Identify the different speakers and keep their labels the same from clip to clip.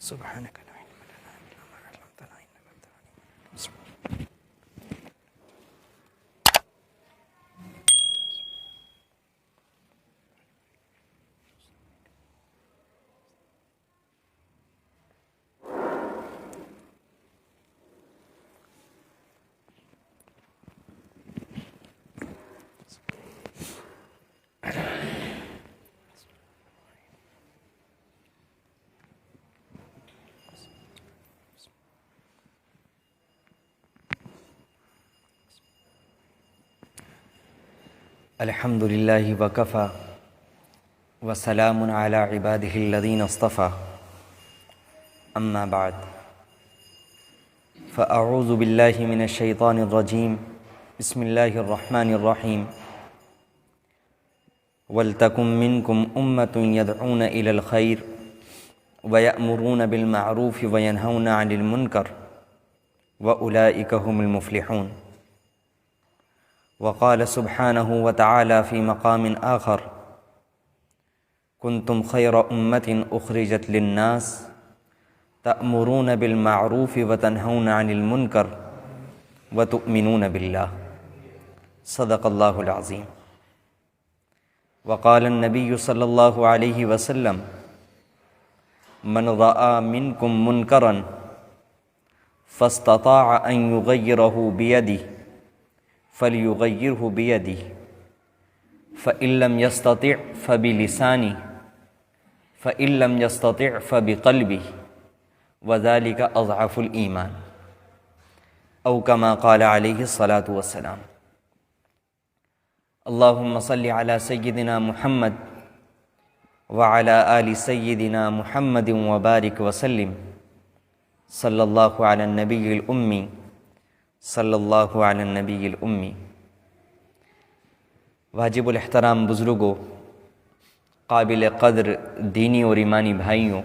Speaker 1: سبحانك لا علم لنا إلا ما علمتنا إنك أنت العليم الحكيم. الحمد لله وكفى وسلام على عباده الذين اصطفى أما بعد فأعوذ بالله من الشيطان الرجيم بسم الله الرحمن الرحيم وَلْتَكُنْ مِنْكُمْ أُمَّةٌ يَدْعُونَ إِلَى الْخَيْرِ وَيَأْمُرُونَ بِالْمَعْرُوفِ وَيَنْهَوْنَ عَنِ الْمُنْكَرِ وَأُولَئِكَ هُمُ الْمُفْلِحُونَ. وقال سبحانه وتعالى في مقام آخر كنتم خير أمة أخرجت للناس تأمرون بالمعروف وتنهون عن المنكر وتؤمنون بالله. صدق الله العظيم. وقال النبي صلى الله عليه وسلم من رأى منكم منكرا فاستطاع أن يغيره بيده فليغيره بيده فإن لم يستطع فبلسانه فإن لم يستطع فبقلبه وذلك أضعف الإيمان أو كما قال عليه الصلاة والسلام. اللهم صل على سيدنا محمد وعلى آل سيدنا محمد وبارك وسلم. صلی اللہ علی النبی الأمی صلی اللہ علی النبی الأمی. واجب الاحترام بزرگوں، قابل قدر دینی اور ایمانی بھائیوں،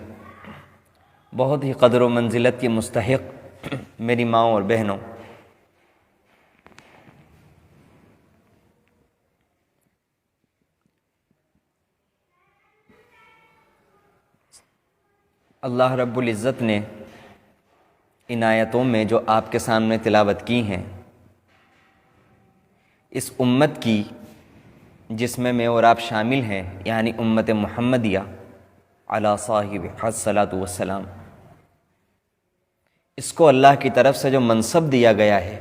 Speaker 1: بہت ہی قدر و منزلت کے مستحق میری ماؤں اور بہنوں، اللہ رب العزت نے ان آیتوں میں جو آپ کے سامنے تلاوت کی ہیں، اس امت کی جس میں میں اور آپ شامل ہیں، یعنی امت محمدیہ علی صاحب الصلاۃ والسلام، اس کو اللہ کی طرف سے جو منصب دیا گیا ہے،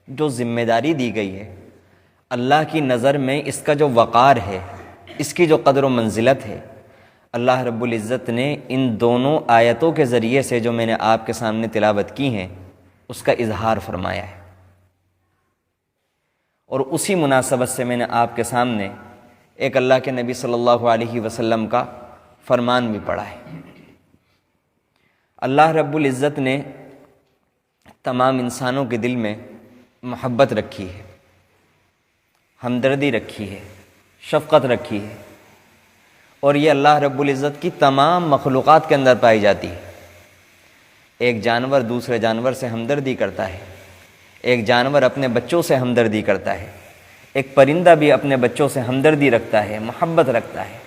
Speaker 1: جو ذمہ داری دی گئی ہے، اللہ کی نظر میں اس کا جو وقار ہے، اس کی جو قدر و منزلت ہے، اللہ رب العزت نے ان دونوں آیتوں کے ذریعے سے جو میں نے آپ کے سامنے تلاوت کی ہیں اس کا اظہار فرمایا ہے. اور اسی مناسبت سے میں نے آپ کے سامنے ایک اللہ کے نبی صلی اللہ علیہ وسلم کا فرمان بھی پڑھا ہے. اللہ رب العزت نے تمام انسانوں کے دل میں محبت رکھی ہے، ہمدردی رکھی ہے، شفقت رکھی ہے، اور یہ اللہ رب العزت کی تمام مخلوقات کے اندر پائی جاتی ہے. ایک جانور دوسرے جانور سے ہمدردی کرتا ہے، ایک جانور اپنے بچوں سے ہمدردی کرتا ہے، ایک پرندہ بھی اپنے بچوں سے ہمدردی رکھتا ہے، محبت رکھتا ہے.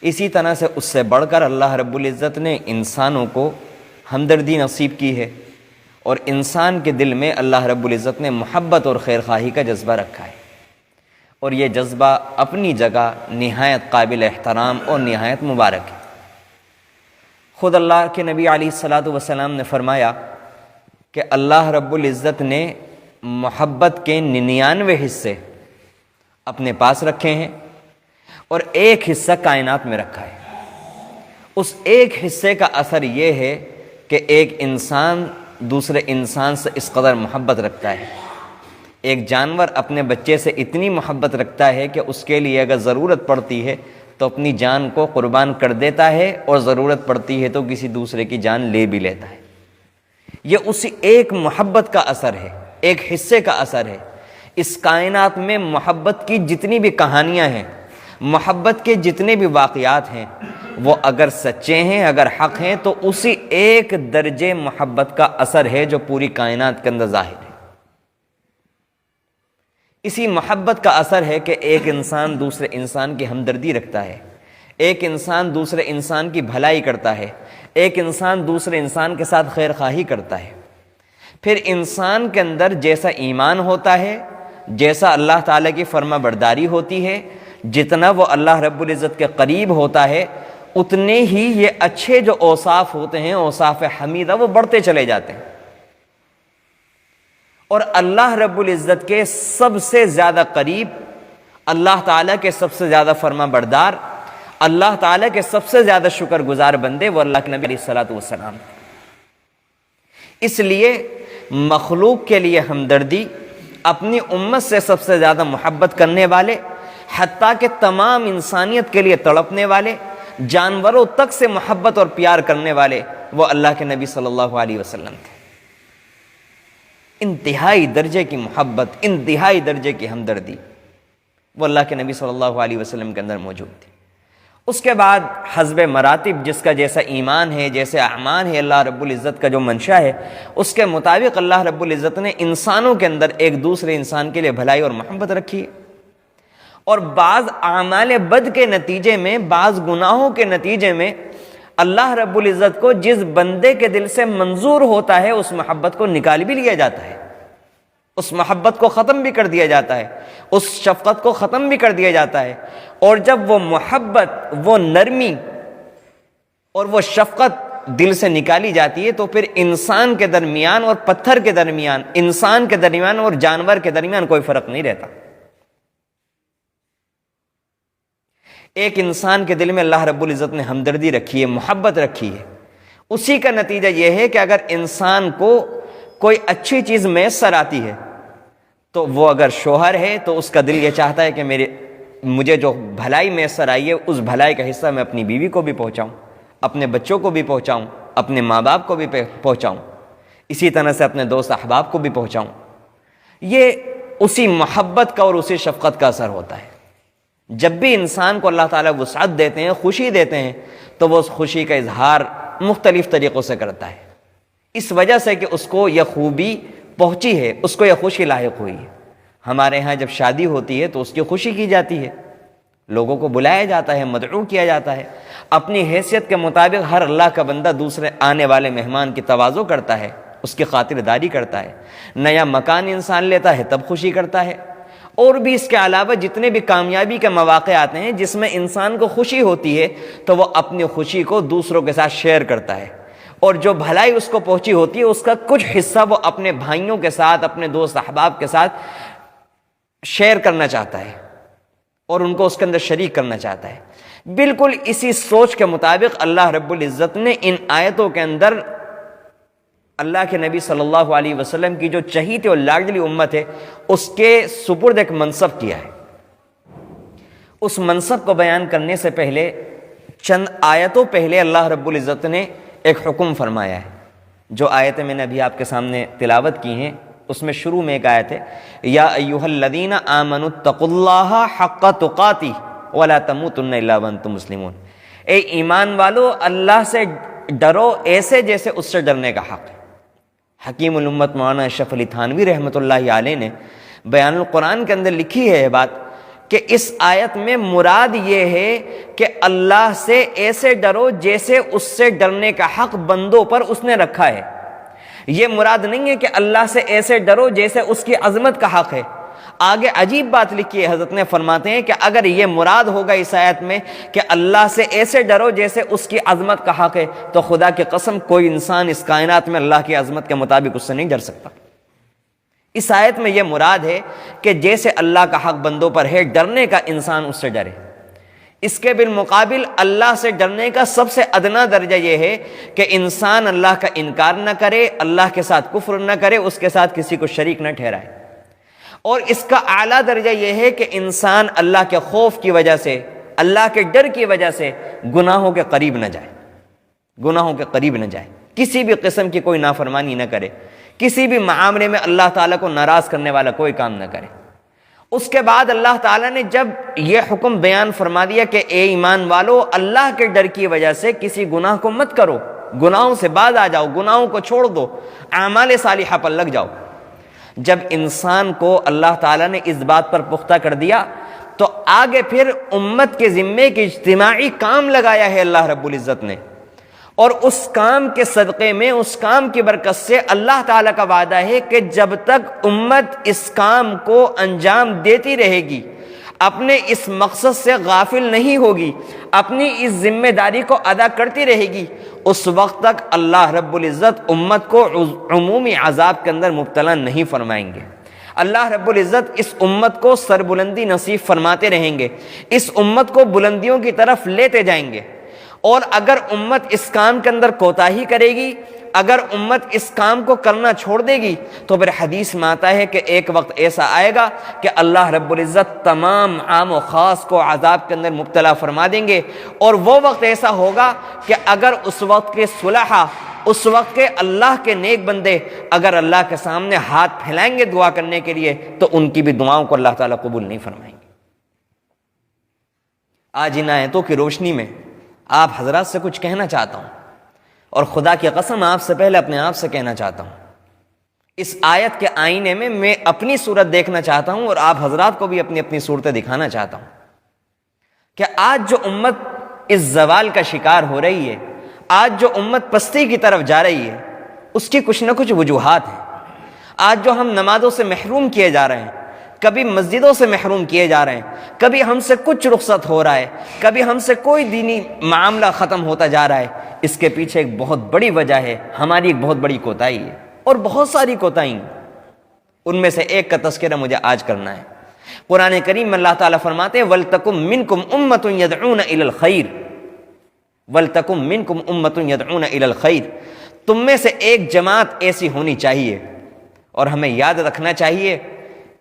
Speaker 1: اسی طرح سے اس سے بڑھ کر اللہ رب العزت نے انسانوں کو ہمدردی نصیب کی ہے، اور انسان کے دل میں اللہ رب العزت نے محبت اور خیرخواہی کا جذبہ رکھا ہے. اور یہ جذبہ اپنی جگہ نہایت قابل احترام اور نہایت مبارک ہے. خود اللہ کے نبی علیہ الصلاۃ والسلام نے فرمایا کہ اللہ رب العزت نے محبت کے 99 حصے اپنے پاس رکھے ہیں اور ایک حصہ کائنات میں رکھا ہے. اس ایک حصے کا اثر یہ ہے کہ ایک انسان دوسرے انسان سے اس قدر محبت رکھتا ہے. ایک جانور اپنے بچے سے اتنی محبت رکھتا ہے کہ اس کے لیے اگر ضرورت پڑتی ہے تو اپنی جان کو قربان کر دیتا ہے، اور ضرورت پڑتی ہے تو کسی دوسرے کی جان لے بھی لیتا ہے. یہ اسی ایک محبت کا اثر ہے، ایک حصے کا اثر ہے. اس کائنات میں محبت کی جتنی بھی کہانیاں ہیں، محبت کے جتنے بھی واقعات ہیں، وہ اگر سچے ہیں، اگر حق ہیں، تو اسی ایک درجے محبت کا اثر ہے جو پوری کائنات کے اندر ظاہر ہے. اسی محبت کا اثر ہے کہ ایک انسان دوسرے انسان کی ہمدردی رکھتا ہے، ایک انسان دوسرے انسان کی بھلائی کرتا ہے، ایک انسان دوسرے انسان کے ساتھ خیر خواہی کرتا ہے، پھر انسان کے اندر جیسا ایمان ہوتا ہے، جیسا اللہ تعالیٰ کی فرما برداری ہوتی ہے، جتنا وہ اللہ رب العزت کے قریب ہوتا ہے، اتنے ہی یہ اچھے جو اوصاف ہوتے ہیں، اوصاف حمیدہ، وہ بڑھتے چلے جاتے ہیں۔ اور اللہ رب العزت کے سب سے زیادہ قریب، اللہ تعالیٰ کے سب سے زیادہ فرما بردار، اللہ تعالیٰ کے سب سے زیادہ شکر گزار بندے وہ اللہ کے نبی علیہ الصلوۃ والسلام۔ اس لیے مخلوق کے لیے ہمدردی، اپنی امت سے سب سے زیادہ محبت کرنے والے، حتیٰ کہ تمام انسانیت کے لیے تڑپنے والے، جانوروں تک سے محبت اور پیار کرنے والے وہ اللہ کے نبی صلی اللہ علیہ وسلم تھے۔ انتہائی درجے کی محبت، انتہائی درجے کی ہمدردی وہ اللہ کے نبی صلی اللہ علیہ وسلم کے اندر موجود تھی۔ اس کے بعد حسب مراتب، جس کا جیسا ایمان ہے، جیسے اعمال ہے، اللہ رب العزت کا جو منشا ہے، اس کے مطابق اللہ رب العزت نے انسانوں کے اندر ایک دوسرے انسان کے لیے بھلائی اور محبت رکھی ہے۔ اور بعض اعمال بد کے نتیجے میں، بعض گناہوں کے نتیجے میں اللہ رب العزت کو جس بندے کے دل سے منظور ہوتا ہے، اس محبت کو نکال بھی لیا جاتا ہے، اس محبت کو ختم بھی کر دیا جاتا ہے، اس شفقت کو ختم بھی کر دیا جاتا ہے۔ اور جب وہ محبت، وہ نرمی اور وہ شفقت دل سے نکالی جاتی ہے، تو پھر انسان کے درمیان اور پتھر کے درمیان، انسان کے درمیان اور جانور کے درمیان کوئی فرق نہیں رہتا۔ ایک انسان کے دل میں اللہ رب العزت نے ہمدردی رکھی ہے، محبت رکھی ہے، اسی کا نتیجہ یہ ہے کہ اگر انسان کو کوئی اچھی چیز میسر آتی ہے، تو وہ اگر شوہر ہے تو اس کا دل یہ چاہتا ہے کہ مجھے جو بھلائی میسر آئی ہے، اس بھلائی کا حصہ میں اپنی بیوی کو بھی پہنچاؤں، اپنے بچوں کو بھی پہنچاؤں، اپنے ماں باپ کو بھی پہنچاؤں، اسی طرح سے اپنے دوست احباب کو بھی پہنچاؤں۔ یہ اسی محبت کا اور اسی شفقت کا اثر ہوتا ہے۔ جب بھی انسان کو اللہ تعالیٰ وسعت دیتے ہیں، خوشی دیتے ہیں، تو وہ اس خوشی کا اظہار مختلف طریقوں سے کرتا ہے، اس وجہ سے کہ اس کو یہ خوبی پہنچی ہے، اس کو یہ خوشی لاحق ہوئی ہے۔ ہمارے ہاں جب شادی ہوتی ہے تو اس کی خوشی کی جاتی ہے، لوگوں کو بلایا جاتا ہے، مدعو کیا جاتا ہے، اپنی حیثیت کے مطابق ہر اللہ کا بندہ دوسرے آنے والے مہمان کی تواضع کرتا ہے، اس کی خاطرداری کرتا ہے، نیا مکان انسان لیتا ہے تب خوشی کرتا ہے۔ اور بھی اس کے علاوہ جتنے بھی کامیابی کے مواقع آتے ہیں جس میں انسان کو خوشی ہوتی ہے، تو وہ اپنی خوشی کو دوسروں کے ساتھ شیئر کرتا ہے، اور جو بھلائی اس کو پہنچی ہوتی ہے اس کا کچھ حصہ وہ اپنے بھائیوں کے ساتھ، اپنے دوست احباب کے ساتھ شیئر کرنا چاہتا ہے اور ان کو اس کے اندر شریک کرنا چاہتا ہے۔ بالکل اسی سوچ کے مطابق اللہ رب العزت نے ان آیتوں کے اندر اللہ کے نبی صلی اللہ علیہ وسلم کی جو چہیتی اور لاڈلی امت ہے، اس کے سپرد ایک منصب کیا ہے۔ اس منصب کو بیان کرنے سے پہلے چند آیتوں پہلے اللہ رب العزت نے ایک حکم فرمایا ہے۔ جو آیتیں میں نے ابھی آپ کے سامنے تلاوت کی ہیں، اس میں شروع میں ایک آیت ہے، یا ایھا الذین آمنوا اتقوا اللہ حق تقاتہ ولا تموتن الا وانتم مسلمون۔ اے ایمان والو، اللہ سے ڈرو ایسے جیسے اس سے ڈرنے کا حق ہے۔ حکیم الامت مولانا اشرف علی تھانوی رحمۃ اللہ علیہ نے بیان القرآن کے اندر لکھی ہے یہ بات کہ اس آیت میں مراد یہ ہے کہ اللہ سے ایسے ڈرو جیسے اس سے ڈرنے کا حق بندوں پر اس نے رکھا ہے۔ یہ مراد نہیں ہے کہ اللہ سے ایسے ڈرو جیسے اس کی عظمت کا حق ہے۔ آگے عجیب بات لکھی ہے، حضرت نے فرماتے ہیں کہ اگر یہ مراد ہوگا اس آیت میں کہ اللہ سے ایسے ڈرو جیسے اس کی عظمت کا حق ہے، تو خدا کی قسم کوئی انسان اس کائنات میں اللہ کی عظمت کے مطابق اس سے نہیں ڈر سکتا۔ اس آیت میں یہ مراد ہے کہ جیسے اللہ کا حق بندوں پر ہے، ڈرنے کا انسان اس سے ڈرے۔ اس کے بالمقابل اللہ سے ڈرنے کا سب سے ادنا درجہ یہ ہے کہ انسان اللہ کا انکار نہ کرے، اللہ کے ساتھ کفر نہ کرے، اس کے ساتھ کسی کو شریک نہ ٹھہرائے۔ اور اس کا اعلیٰ درجہ یہ ہے کہ انسان اللہ کے خوف کی وجہ سے، اللہ کے ڈر کی وجہ سے گناہوں کے قریب نہ جائے، گناہوں کے قریب نہ جائے، کسی بھی قسم کی کوئی نافرمانی نہ کرے، کسی بھی معاملے میں اللہ تعالیٰ کو ناراض کرنے والا کوئی کام نہ کرے۔ اس کے بعد اللہ تعالیٰ نے جب یہ حکم بیان فرما دیا کہ اے ایمان والو، اللہ کے ڈر کی وجہ سے کسی گناہ کو مت کرو، گناہوں سے باز آ جاؤ، گناہوں کو چھوڑ دو، اعمال صالحہ پر لگ جاؤ۔ جب انسان کو اللہ تعالیٰ نے اس بات پر پختہ کر دیا تو آگے پھر امت کے ذمے کے اجتماعی کام لگایا ہے اللہ رب العزت نے، اور اس کام کے صدقے میں، اس کام کی برکت سے اللہ تعالیٰ کا وعدہ ہے کہ جب تک امت اس کام کو انجام دیتی رہے گی، اپنے اس مقصد سے غافل نہیں ہوگی، اپنی اس ذمہ داری کو ادا کرتی رہے گی، اس وقت تک اللہ رب العزت امت کو عمومی عذاب کے اندر مبتلا نہیں فرمائیں گے۔ اللہ رب العزت اس امت کو سربلندی نصیب فرماتے رہیں گے، اس امت کو بلندیوں کی طرف لیتے جائیں گے۔ اور اگر امت اس کام کے اندر کوتاہی کرے گی، اگر امت اس کام کو کرنا چھوڑ دے گی، تو پھر حدیث میں آتا ہے کہ ایک وقت ایسا آئے گا کہ اللہ رب العزت تمام عام و خاص کو عذاب کے اندر مبتلا فرما دیں گے۔ اور وہ وقت ایسا ہوگا کہ اگر اس وقت کے صلحاء، اس وقت کے اللہ کے نیک بندے اگر اللہ کے سامنے ہاتھ پھیلائیں گے دعا کرنے کے لیے، تو ان کی بھی دعاؤں کو اللہ تعالیٰ قبول نہیں فرمائیں گے۔ آج ان آیتوں کی روشنی میں آپ حضرات سے کچھ کہنا چاہتا ہوں، اور خدا کی قسم آپ سے پہلے اپنے آپ سے کہنا چاہتا ہوں۔ اس آیت کے آئینے میں میں اپنی صورت دیکھنا چاہتا ہوں، اور آپ حضرات کو بھی اپنی اپنی صورتیں دکھانا چاہتا ہوں کہ آج جو امت اس زوال کا شکار ہو رہی ہے، آج جو امت پستی کی طرف جا رہی ہے، اس کی کچھ نہ کچھ وجوہات ہیں۔ آج جو ہم نمازوں سے محروم کیے جا رہے ہیں، کبھی مسجدوں سے محروم کیے جا رہے ہیں، کبھی ہم سے کچھ رخصت ہو رہا ہے، کبھی ہم سے کوئی دینی معاملہ ختم ہوتا جا رہا ہے، اس کے پیچھے ایک بہت بڑی وجہ ہے، ہماری ایک بہت بڑی کوتاہی ہے، اور بہت ساری کوتاہی ہیں۔ ان میں سے ایک کا تذکرہ مجھے آج کرنا ہے۔ قرآن کریم میں اللہ تعالیٰ فرماتے ہیں وَلْتَكُمْ مِنْكُمْ أُمَّةٌ يَدْعُونَ إِلَى الْخَيْرِ، وَلْتَكُمْ مِنْكُمْ أُمَّةٌ يَدْعُونَ إِلَى الْخَيْرِ، تم میں سے ایک جماعت ایسی ہونی چاہیے۔ اور ہمیں یاد رکھنا چاہیے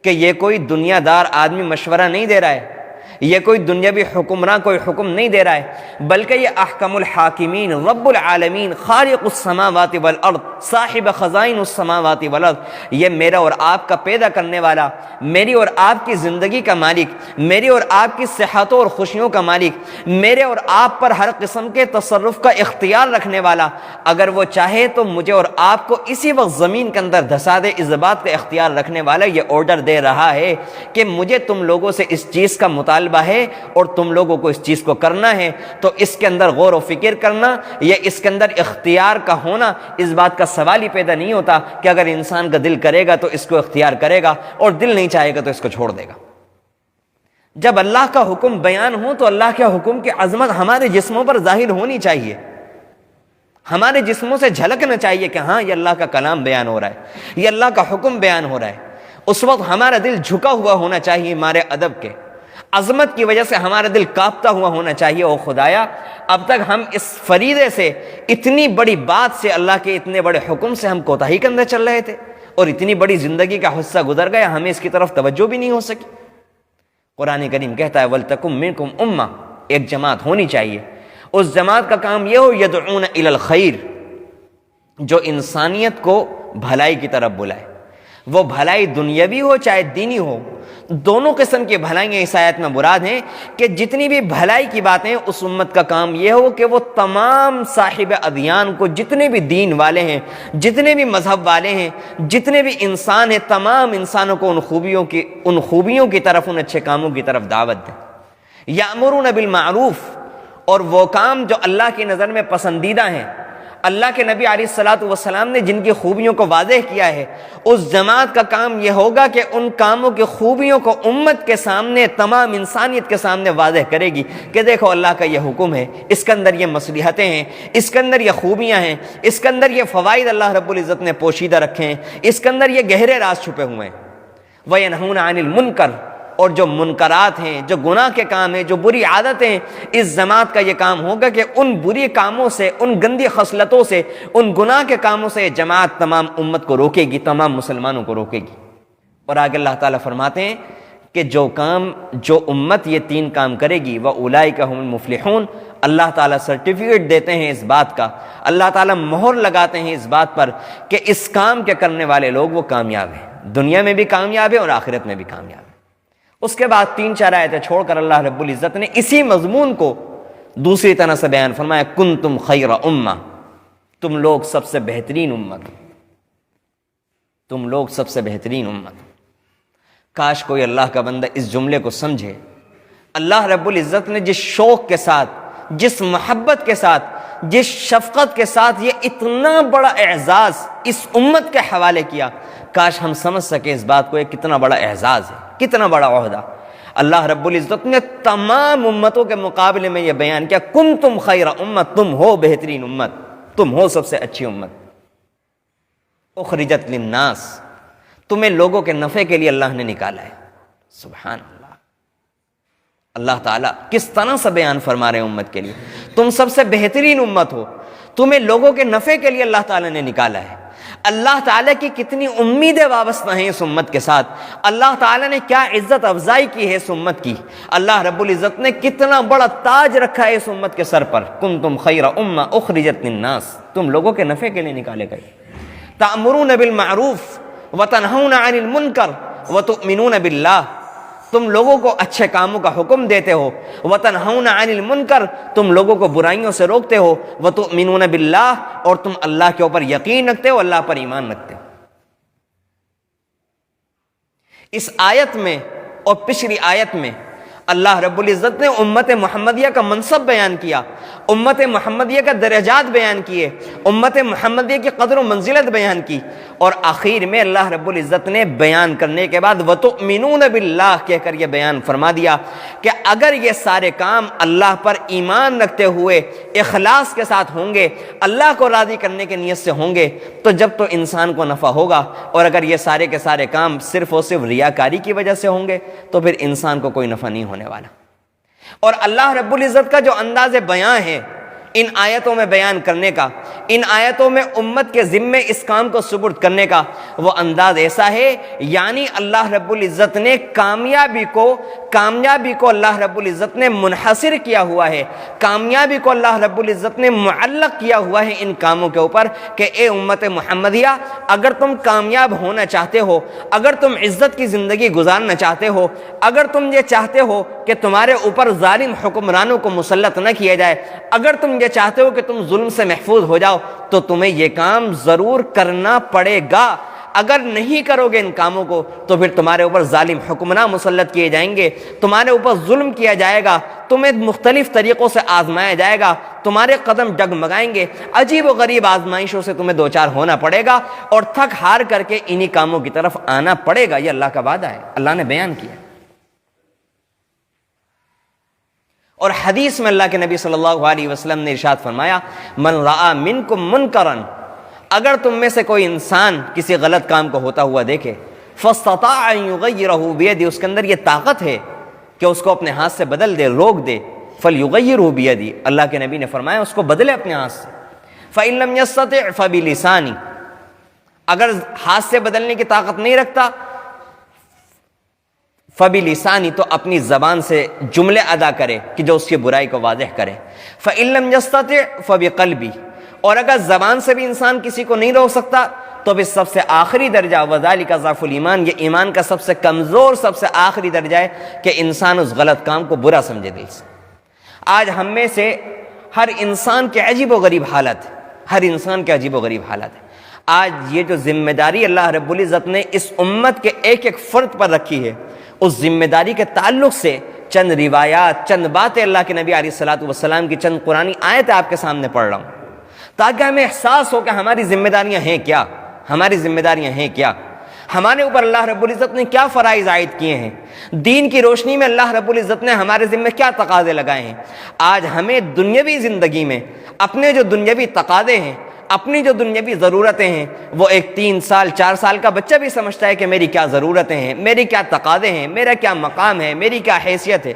Speaker 1: کہ یہ کوئی دنیا دار آدمی مشورہ نہیں دے رہا ہے، یہ کوئی دنیاوی حکمراں کوئی حکم نہیں دے رہا ہے، بلکہ یہ احکم الحاکمین، رب العالمین، خالق السماوات والارض، صاحب خزائن السماوات والارض، یہ میرا اور آپ کا پیدا کرنے والا، میری اور آپ کی زندگی کا مالک، میری اور آپ کی صحتوں اور خوشیوں کا مالک، میرے اور آپ پر ہر قسم کے تصرف کا اختیار رکھنے والا، اگر وہ چاہے تو مجھے اور آپ کو اسی وقت زمین کے اندر دھسا دے، اس بات کا اختیار رکھنے والا یہ آرڈر دے رہا ہے کہ مجھے تم لوگوں سے اس چیز کا مطالبہ ہے اور تم لوگوں کو اس چیز کو کرنا ہے، تو اس کے اندر غور و فکر کرنا یا اس کے اندر اختیار کا ہونا، اس بات کا سوال ہی پیدا نہیں ہوتا کہ اگر انسان کا دل کرے گا تو اس کو اختیار کرے گا، اور دل نہیں چاہے گا تو اس کو چھوڑ دے گا۔ جب اللہ کا حکم بیان ہو تو اللہ کے حکم کی عظمت ہمارے جسموں پر ظاہر ہونی چاہیے، ہمارے جسموں سے جھلکنا چاہیے کہ ہاں یہ اللہ کا کلام بیان ہو رہا ہے، یہ اللہ کا حکم بیان ہو رہا ہے۔ اس وقت ہمارا دل جھکا ہوا ہونا چاہیے، ہمارے ادب کے عظمت کی وجہ سے ہمارا دل کانپتا ہوا ہونا چاہیے۔ او خدایا، اب تک ہم اس فریضے سے، اتنی بڑی بات سے، اللہ کے اتنے بڑے حکم سے ہم کوتاہی کے اندر چل رہے تھے، اور اتنی بڑی زندگی کا حصہ گزر گیا، ہمیں اس کی طرف توجہ بھی نہیں ہو سکی۔ قرآن کریم کہتا ہے وَلْتَكُمْ مِنْكُمْ أُمَّةٌ، ایک جماعت ہونی چاہیے، اس جماعت کا کام یہ ہو يَدْعُونَ إِلَى الْخَيْرِ، جو انسانیت کو بھلائی کی طرف بلائے، وہ بھلائی دنیاوی ہو چاہے دینی ہو، دونوں قسم کی بھلائیاں اس آیت میں مراد ہیں کہ جتنی بھی بھلائی کی باتیں، اس امت کا کام یہ ہو کہ وہ تمام صاحب ادیان کو، جتنے بھی دین والے ہیں، جتنے بھی مذہب والے ہیں، جتنے بھی انسان ہیں، تمام انسانوں کو ان خوبیوں کی طرف، ان اچھے کاموں کی طرف دعوت دیں۔ یامرون بالمعروف، اور وہ کام جو اللہ کی نظر میں پسندیدہ ہیں، اللہ کے نبی علیہ الصلاۃ والسلام نے جن کی خوبیوں کو واضح کیا ہے، اس جماعت کا کام یہ ہوگا کہ ان کاموں کی خوبیوں کو امت کے سامنے، تمام انسانیت کے سامنے واضح کرے گی کہ دیکھو اللہ کا یہ حکم ہے، اس کے اندر یہ مصلحتیں ہیں، اس کے اندر یہ خوبیاں ہیں، اس کے اندر یہ فوائد اللہ رب العزت نے پوشیدہ رکھے ہیں، اس کے اندر یہ گہرے راز چھپے ہوئے ہیں۔ وَيَنْهُونَ عَنِ الْمُنْكَرِ، اور جو منکرات ہیں، جو گناہ کے کام ہیں، جو بری عادتیں ہیں، اس جماعت کا یہ کام ہوگا کہ ان بری کاموں سے، ان گندی خصلتوں سے، ان گناہ کے کاموں سے یہ جماعت تمام امت کو روکے گی، تمام مسلمانوں کو روکے گی۔ اور آگے اللہ تعالیٰ فرماتے ہیں کہ جو امت یہ تین کام کرے گی وَأُولَئِكَ هُمُ الْمُفْلِحُونَ، اللہ تعالیٰ سرٹیفکیٹ دیتے ہیں اس بات کا، اللہ تعالیٰ مہر لگاتے ہیں اس بات پر کہ اس کام کے کرنے والے لوگ وہ کامیاب ہیں، دنیا میں بھی کامیاب ہیں اور آخرت میں بھی کامیاب ہیں۔ اس کے بعد 3-4 آیتیں چھوڑ کر اللہ رب العزت نے اسی مضمون کو دوسری طرح سے بیان فرمایا، کنتم خیر امہ، تم لوگ سب سے بہترین امت، تم لوگ سب سے بہترین امت۔ کاش کوئی اللہ کا بندہ اس جملے کو سمجھے اللہ رب العزت نے جس شوق کے ساتھ، جس محبت کے ساتھ، جس شفقت کے ساتھ یہ اتنا بڑا اعزاز اس امت کے حوالے کیا، کاش ہم سمجھ سکیں اس بات کو، یہ کتنا بڑا اعزاز ہے، کتنا بڑا عہدہ۔ اللہ رب العزت نے تمام امتوں کے مقابلے میں یہ بیان کیا، کنتم خیر امت، تم ہو بہترین امت، تم ہو سب سے اچھی امت، اخرجت للناس، تمہیں لوگوں کے نفع کے لیے اللہ نے نکالا ہے۔ سبحان اللہ، اللہ تعالیٰ کس طرح سے بیان فرما رہے ہیں امت کے لیے، تم سب سے بہترین امت ہو، تمہیں لوگوں کے نفع کے لیے اللہ تعالیٰ نے نکالا ہے۔ اللہ تعالیٰ کی کتنی امیدیں وابستہ ہیں اس امت کے ساتھ، اللہ تعالیٰ نے کیا عزت افزائی کی ہے اس امت کی، اللہ رب العزت نے کتنا بڑا تاج رکھا ہے اس امت کے سر پر، کنتم خیر امہ اخرجت للناس، تم لوگوں کے نفع کے لیے نکالے گئے، تأمرون بالمعروف وتنہون عن المنکر وتؤمنون باللہ، تم لوگوں کو اچھے کاموں کا حکم دیتے ہو، وتنہون عن المنکر، تم لوگوں کو برائیوں سے روکتے ہو، وتؤمنون باللہ، اور تم اللہ کے اوپر یقین رکھتے ہو، اللہ پر ایمان رکھتے ہو۔ اس آیت میں اور پچھلی آیت میں اللہ رب العزت نے امت محمدیہ کا منصب بیان کیا، امت محمدیہ کا درجات بیان کیے، امت محمدیہ کی قدر و منزلت بیان کی، اور آخر میں اللہ رب العزت نے بیان کرنے کے بعد وَتُؤْمِنُونَ بِاللَّهِ کہہ کر یہ بیان فرما دیا کہ اگر یہ سارے کام اللہ پر ایمان رکھتے ہوئے اخلاص کے ساتھ ہوں گے، اللہ کو راضی کرنے کے نیت سے ہوں گے، تو جب تو انسان کو نفع ہوگا، اور اگر یہ سارے کے سارے کام صرف اور صرف ریاکاری کی وجہ سے ہوں گے تو پھر انسان کو کوئی نفع نہیں ہونے والا۔ اور اللہ رب العزت کا جو انداز بیان ہے ان آیتوں میں بیان کرنے کا، ان آیتوں میں امت کے ذمے اس کام کو سپرد کرنے کا، وہ انداز ایسا ہے، یعنی اللہ رب العزت نے کامیابی کو اللہ رب العزت نے منحصر کیا ہوا ہے، کامیابی کو اللہ رب العزت نے معلق کیا ہوا ہے ان کاموں کے اوپر کہ اے امت محمدیہ، اگر تم کامیاب ہونا چاہتے ہو، اگر تم عزت کی زندگی گزارنا چاہتے ہو، اگر تم یہ چاہتے ہو کہ تمہارے اوپر ظالم حکمرانوں کو مسلط نہ کیا جائے، اگر تم یہ چاہتے ہو کہ تم ظلم سے محفوظ ہو جاؤ، تو تمہیں یہ کام ضرور کرنا پڑے گا۔ اگر نہیں کرو گے ان کاموں کو تو پھر تمہارے اوپر ظالم حکمراں مسلط کیے جائیں گے، تمہارے اوپر ظلم کیا جائے گا، تمہیں مختلف طریقوں سے آزمایا جائے گا، تمہارے قدم ڈگمگائیں گے، عجیب و غریب آزمائشوں سے تمہیں دوچار ہونا پڑے گا، اور تھک ہار کر کے انہی کاموں کی طرف آنا پڑے گا۔ یہ اللہ کا وعدہ ہے، اللہ نے بیان کیا۔ اور حدیث میں اللہ کے نبی صلی اللہ علیہ وسلم نے ارشاد فرمایا، من رأى منکم منکرا، اگر تم میں سے کوئی انسان کسی غلط کام کو ہوتا ہوا دیکھے، فاستطاع ان یغیرہ بیدہ، اس کے اندر یہ طاقت ہے کہ اس کو اپنے ہاتھ سے بدل دے، روک دے، فلیغیرہ بیدہ، اللہ کے نبی نے فرمایا اس کو بدلے اپنے ہاتھ سے، فإن لم یستطع فبلسانہ، اگر ہاتھ سے بدلنے کی طاقت نہیں رکھتا، فبلسانی، تو اپنی زبان سے جملے ادا کرے کہ جو اس کی برائی کو واضح کرے، فإن لم یستطع فبقلبی، اور اگر زبان سے بھی انسان کسی کو نہیں روک سکتا تو بھی سب سے آخری درجہ وذالک ضعف الایمان، یہ ایمان کا سب سے کمزور، سب سے آخری درجہ ہے کہ انسان اس غلط کام کو برا سمجھے دل سے۔ آج ہم میں سے ہر انسان کے عجیب و غریب حالت ہے، ہر انسان کے عجیب و غریب حالت ہے۔ آج یہ جو ذمہ داری اللہ رب العزت نے اس امت کے ایک ایک فرد پر رکھی ہے، اس ذمہ داری کے تعلق سے چند روایات، چند باتیں اللہ کے نبی علیہ الصلوۃ والسلام کی چند قرآنی آیتیں آپ کے سامنے پڑھ رہا ہوں، تاکہ ہمیں احساس ہو کہ ہماری ذمہ داریاں ہیں کیا، ہماری ذمہ داریاں ہیں کیا، ہمارے اوپر اللہ رب العزت نے کیا فرائض عائد کیے ہیں، دین کی روشنی میں اللہ رب العزت نے ہمارے ذمہ کیا تقاضے لگائے ہیں۔ آج ہمیں دنیاوی زندگی میں اپنے جو دنیاوی تقاضے ہیں، اپنی جو دنیاوی ضرورتیں ہیں، وہ ایک 3 سال 4 سال کا بچہ بھی سمجھتا ہے کہ میری کیا ضرورتیں ہیں، میری کیا تقاضے ہیں، میرا کیا مقام ہے، میری کیا حیثیت ہے۔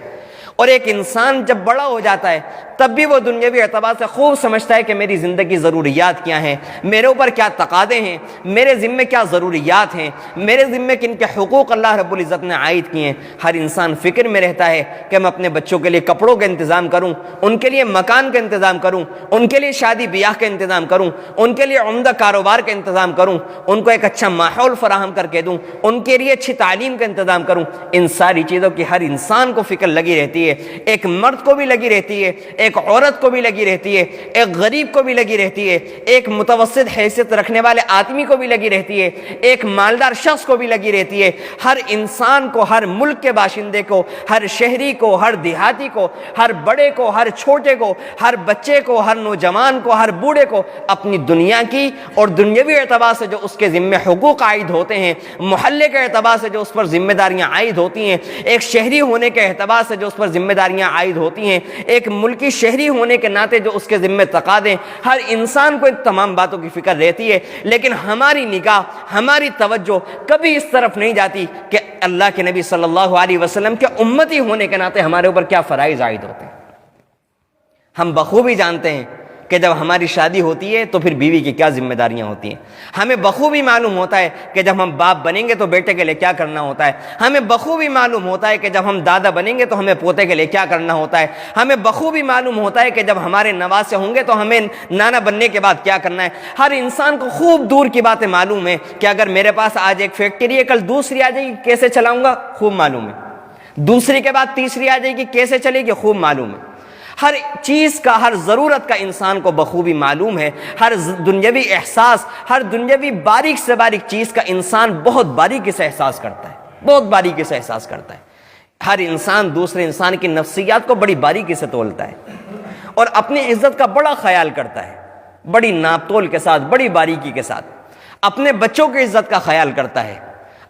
Speaker 1: اور ایک انسان جب بڑا ہو جاتا ہے تب بھی وہ دنیاوی اعتبار سے خوب سمجھتا ہے کہ میری زندگی ضروریات کیا ہیں، میرے اوپر کیا تقاضے ہیں، میرے ذمے کیا ضروریات ہیں، میرے ذمے کن کے حقوق اللہ رب العزت نے عائد کیے ہیں۔ ہر انسان فکر میں رہتا ہے کہ میں اپنے بچوں کے لیے کپڑوں کا انتظام کروں، ان کے لیے مکان کا انتظام کروں، ان کے لیے شادی بیاہ کا انتظام کروں، ان کے لیے عمدہ کاروبار کا انتظام کروں، ان کو ایک اچھا ماحول فراہم کر کے دوں، ان کے لیے اچھی تعلیم کا انتظام کروں۔ ان ساری چیزوں کی ہر انسان کو فکر لگی رہتی ہے رہتی ہے، ایک مرد کو بھی لگی رہتی ہے، ایک عورت کو بھی لگی رہتی ہے، ایک غریب کو بھی لگی رہتی ہے، ایک متوسط حیثیت رکھنے والے آدمی کو بھی لگی رہتی ہے، ایک مالدار شخص کو بھی لگی رہتی ہے۔ ہر انسان کو، ہر ملک کے باشندے کو، ہر شہری کو، ہر دیہاتی کو، ہر بڑے کو، ہر چھوٹے کو، ہر بچے کو، ہر نوجوان کو، ہر بوڑھے کو اپنی دنیا کی اور دنیاوی اعتبار سے جو اس کے ذمہ حقوق عائد ہوتے ہیں، محلے کے اعتبار سے جو اس پر ذمہ داریاں عائد ہوتی ہیں، ایک شہری ہونے کے اعتبار سے جو اس پر ذمہ داریاں عائد ہوتی ہیں، ایک ملکی شہری ہونے کے ناطے جو اس کے ذمہ تقاضے، ہر انسان کو ان تمام باتوں کی فکر رہتی ہے، لیکن ہماری نگاہ، ہماری توجہ کبھی اس طرف نہیں جاتی کہ اللہ کے نبی صلی اللہ علیہ وسلم کے امتی ہونے کے ناطے ہمارے اوپر کیا فرائض عائد ہوتے ہیں۔ ہم بخوبی جانتے ہیں کہ جب ہماری شادی ہوتی ہے تو پھر بیوی کی کیا ذمہ داریاں ہوتی ہیں، ہمیں بخوبی معلوم ہوتا ہے کہ جب ہم باپ بنیں گے تو بیٹے کے لیے کیا کرنا ہوتا ہے، ہمیں بخوبی معلوم ہوتا ہے کہ جب ہم دادا بنیں گے تو ہمیں پوتے کے لیے کیا کرنا ہوتا ہے، ہمیں بخوبی معلوم ہوتا ہے کہ جب ہمارے نواسے ہوں گے تو ہمیں نانا بننے کے بعد کیا کرنا ہے۔ ہر انسان کو خوب دور کی باتیں معلوم ہے کہ اگر میرے پاس آج ایک فیکٹری ہے، کل دوسری آ جائے گی، کیسے چلاؤں گا خوب معلوم ہے، دوسری کے بعد تیسری آ جائے گی، کیسے چلے گی خوب معلوم ہے۔ ہر چیز کا، ہر ضرورت کا انسان کو بخوبی معلوم ہے، ہر دنیاوی احساس، ہر دنیاوی باریک سے باریک چیز کا انسان بہت باریکی سے احساس کرتا ہے، بہت باریکی سے احساس کرتا ہے۔ ہر انسان دوسرے انسان کی نفسیات کو بڑی باریکی سے تولتا ہے اور اپنی عزت کا بڑا خیال کرتا ہے، بڑی ناپ تول کے ساتھ، بڑی باریکی کے ساتھ اپنے بچوں کی عزت کا خیال کرتا ہے،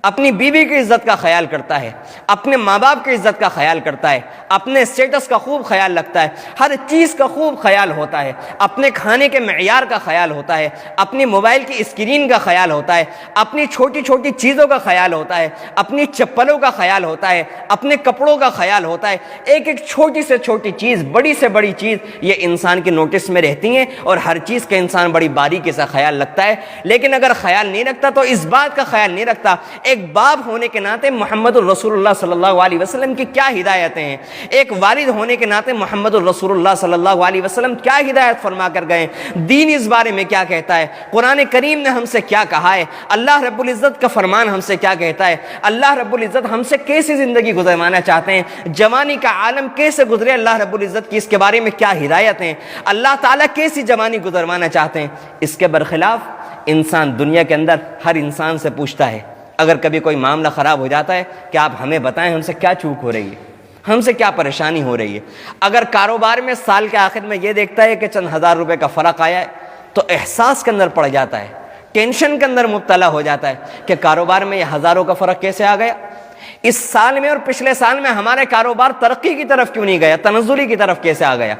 Speaker 1: اپنی بیوی کی عزت کا خیال کرتا ہے، اپنے ماں باپ کی عزت کا خیال کرتا ہے، اپنے اسٹیٹس کا خوب خیال رکھتا ہے، ہر چیز کا خوب خیال ہوتا ہے، اپنے کھانے کے معیار کا خیال ہوتا ہے، اپنی موبائل کی اسکرین کا خیال ہوتا ہے، اپنی چھوٹی چھوٹی چیزوں کا خیال ہوتا ہے، اپنی چپلوں کا خیال ہوتا ہے، اپنے کپڑوں کا خیال ہوتا ہے۔ ایک ایک چھوٹی سے چھوٹی چیز، بڑی سے بڑی چیز یہ انسان کے نوٹس میں رہتی ہیں اور ہر چیز کا انسان بڑی باریکی سے خیال رکھتا ہے۔ لیکن اگر خیال نہیں رکھتا تو اس بات کا خیال نہیں رکھتا ایک باپ ہونے کے ناطے محمد الرسول اللہ صلی اللہ علیہ وسلم کی کیا ہدایتیں ہیں، ایک والد ہونے کے ناطے محمد الرسول اللہ صلی اللہ علیہ وسلم کیا ہدایت فرما کر گئے، دین اس بارے میں کیا کہتا ہے، قرآن کریم نے ہم سے کیا کہا ہے، اللہ رب العزت کا فرمان ہم سے کیا کہتا ہے، اللہ رب العزت ہم سے کیسی زندگی گزروانا چاہتے ہیں، جوانی کا عالم کیسے گزرے، اللہ رب العزت کی اس کے بارے میں کیا ہدایت ہیں، اللہ تعالیٰ کیسی جوانی گزروانا چاہتے ہیں۔ اس کے برخلاف انسان دنیا کے اندر ہر انسان سے پوچھتا ہے، اگر کبھی کوئی معاملہ خراب ہو جاتا ہے کہ آپ ہمیں بتائیں ہم سے کیا چوک ہو رہی ہے، ہم سے کیا پریشانی ہو رہی ہے۔ اگر کاروبار میں سال کے آخر میں یہ دیکھتا ہے کہ چند ہزار روپے کا فرق آیا ہے تو احساس کے اندر پڑ جاتا ہے، ٹینشن کے اندر مبتلا ہو جاتا ہے کہ کاروبار میں یہ ہزاروں کا فرق کیسے آ گیا، اس سال میں اور پچھلے سال میں ہمارے کاروبار ترقی کی طرف کیوں نہیں گیا، تنزلی کی طرف کیسے آ گیا۔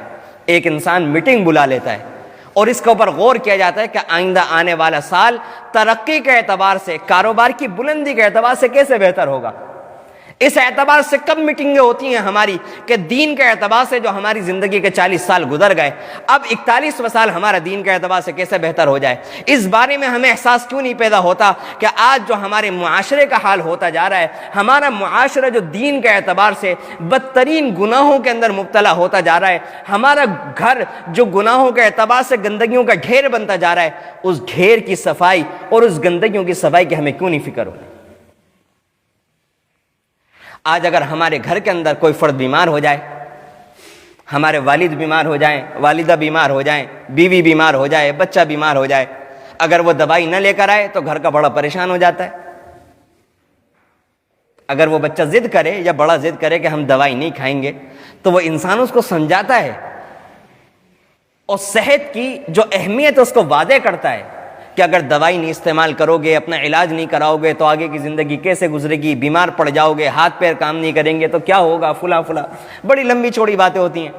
Speaker 1: ایک انسان میٹنگ بلا لیتا ہے اور اس کے اوپر غور کیا جاتا ہے کہ آئندہ آنے والا سال ترقی کے اعتبار سے، کاروبار کی بلندی کے اعتبار سے کیسے بہتر ہوگا۔ اس اعتبار سے کب میٹنگیں ہوتی ہیں ہماری کہ دین کے اعتبار سے جو ہماری زندگی کے 40 سال گزر گئے، اب 41واں سال ہمارا دین کے اعتبار سے کیسے بہتر ہو جائے۔ اس بارے میں ہمیں احساس کیوں نہیں پیدا ہوتا کہ آج جو ہمارے معاشرے کا حال ہوتا جا رہا ہے، ہمارا معاشرہ جو دین کے اعتبار سے بدترین گناہوں کے اندر مبتلا ہوتا جا رہا ہے، ہمارا گھر جو گناہوں کے اعتبار سے گندگیوں کا ڈھیر بنتا جا رہا ہے، اس ڈھیر کی صفائی اور اس گندگیوں کی صفائی کی ہمیں کیوں نہیں فکر ہوتی۔ آج اگر ہمارے گھر کے اندر کوئی فرد بیمار ہو جائے، ہمارے والد بیمار ہو جائیں، والدہ بیمار ہو جائیں، بیوی بیمار ہو جائے، بچہ بیمار ہو جائے، اگر وہ دوائی نہ لے کر آئے تو گھر کا بڑا پریشان ہو جاتا ہے۔ اگر وہ بچہ ضد کرے یا بڑا ضد کرے کہ ہم دوائی نہیں کھائیں گے تو وہ انسان اس کو سمجھاتا ہے اور صحت کی جو اہمیت اس کو واضح کرتا ہے کہ اگر دوائی نہیں استعمال کرو گے، اپنا علاج نہیں کراؤ گے تو آگے کی زندگی کیسے گزرے گی، بیمار پڑ جاؤ گے، ہاتھ پیر کام نہیں کریں گے تو کیا ہوگا، فلاں فلاں بڑی لمبی چوڑی باتیں ہوتی ہیں۔